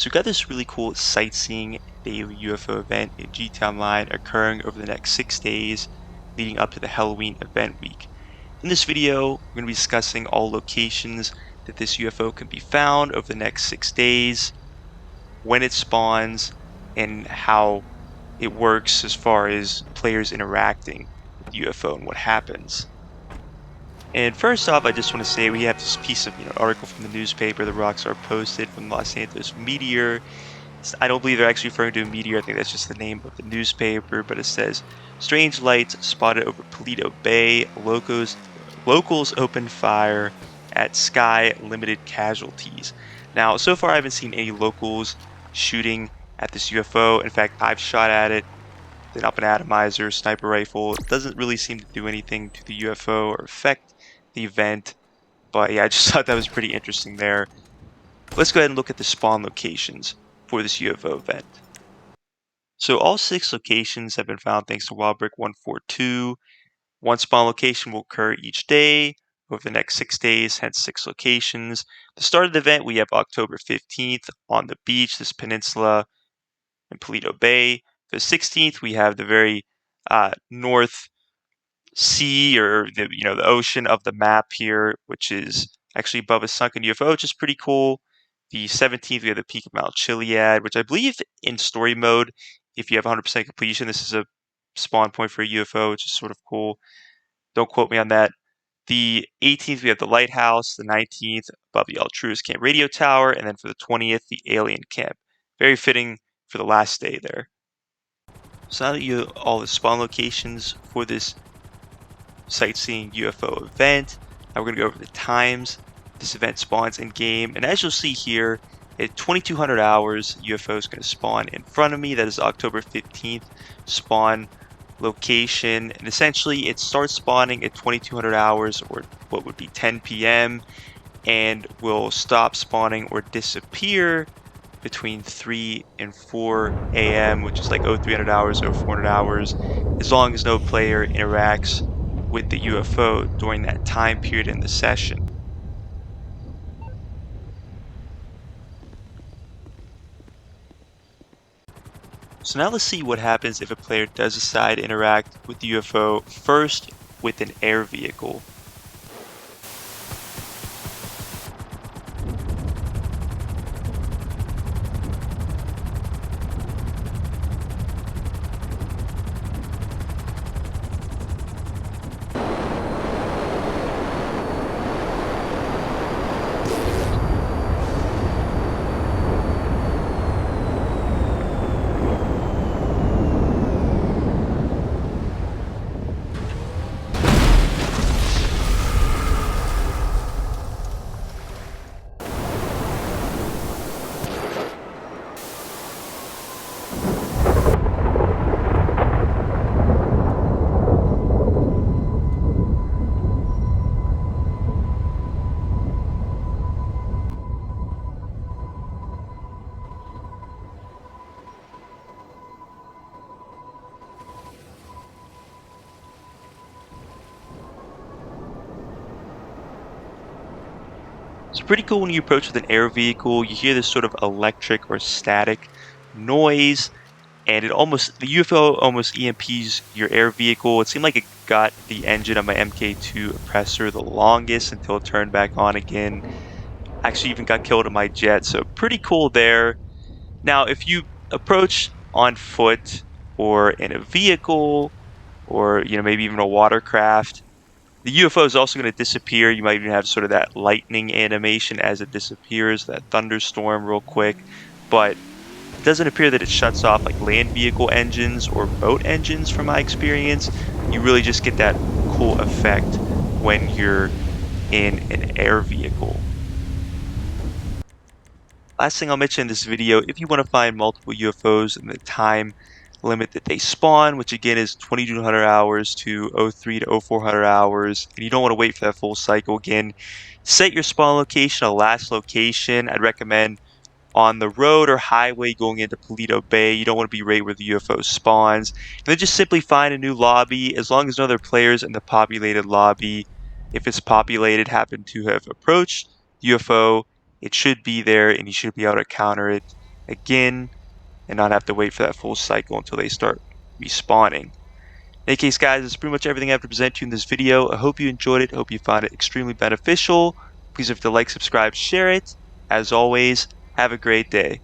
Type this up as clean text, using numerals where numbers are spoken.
So we've got this really cool sightseeing daily UFO event in GTA Online occurring over the next 6 days, leading up to the Halloween event week. In this video, we're going to be discussing all locations that this UFO can be found over the next 6 days, when it spawns, and how it works as far as players interacting with the UFO and what happens. And first off, I just want to say we have this piece of article from the newspaper. The rocks are posted from the Los Angeles Meteor. I don't believe they're actually referring to a meteor. I think that's just the name of the newspaper. But it says strange lights spotted over Paleto Bay. Locals opened fire at Sky Limited casualties. Now, so far I haven't seen any locals shooting at this UFO. In fact, I've shot at it. Then up an atomizer, sniper rifle. It doesn't really seem to do anything to the UFO or affect the event. But yeah, I just thought that was pretty interesting there. Let's go ahead and look at the spawn locations for this UFO event. So all 6 locations have been found thanks to Wildbrick 142. One spawn location will occur each day over the next 6 days, hence 6 locations. The start of the event, we have October 15th on the beach, this peninsula in Paleto Bay. The 16th, we have the very north sea, or the ocean of the map here, which is actually above a sunken UFO, which is pretty cool. The 17th, we have the peak of Mount Chiliad, which I believe in story mode, if you have 100% completion, this is a spawn point for a UFO, which is sort of cool. Don't quote me on that. The 18th, we have the lighthouse. The 19th, above the Altruist Camp radio tower. And then for the 20th, the alien camp. Very fitting for the last day there. So now that you have all the spawn locations for this sightseeing UFO event, now we're going to go over the times this event spawns in game. And as you'll see here, at 2200 hours, UFO is going to spawn in front of me. That is October 15th spawn location. And essentially, it starts spawning at 2200 hours, or what would be 10 p.m., and will stop spawning or disappear between 3 and 4 a.m., which is like 0300 hours, 0400 hours, as long as no player interacts with the UFO during that time period in the session. So now let's see what happens if a player does decide to interact with the UFO, first with an air vehicle. It's pretty cool when you approach with an air vehicle. You hear this sort of electric or static noise, and the UFO almost EMPs your air vehicle. It seemed like it got the engine of my MK2 oppressor the longest until it turned back on again. Actually even got killed in my jet, so pretty cool there. Now, if you approach on foot or in a vehicle, or maybe even a watercraft, the UFO is also going to disappear. You might even have sort of that lightning animation as it disappears, that thunderstorm real quick. But it doesn't appear that it shuts off like land vehicle engines or boat engines from my experience. You really just get that cool effect when you're in an air vehicle. Last thing I'll mention in this video, if you want to find multiple UFOs in the time limit that they spawn, which again is 2200 hours to 03 to 0400 hours, and you don't want to wait for that full cycle again, set your spawn location a last location. I'd recommend on the road or highway going into Paleto Bay. You don't want to be right where the UFO spawns. And then just simply find a new lobby, as long as no other players in the populated lobby, if it's populated, happen to have approached UFO, it should be there and you should be able to counter it again and not have to wait for that full cycle until they start respawning. In any case, guys, that's pretty much everything I have to present to you in this video. I hope you enjoyed it. I hope you found it extremely beneficial. Please, if you like, subscribe, share it. As always, have a great day.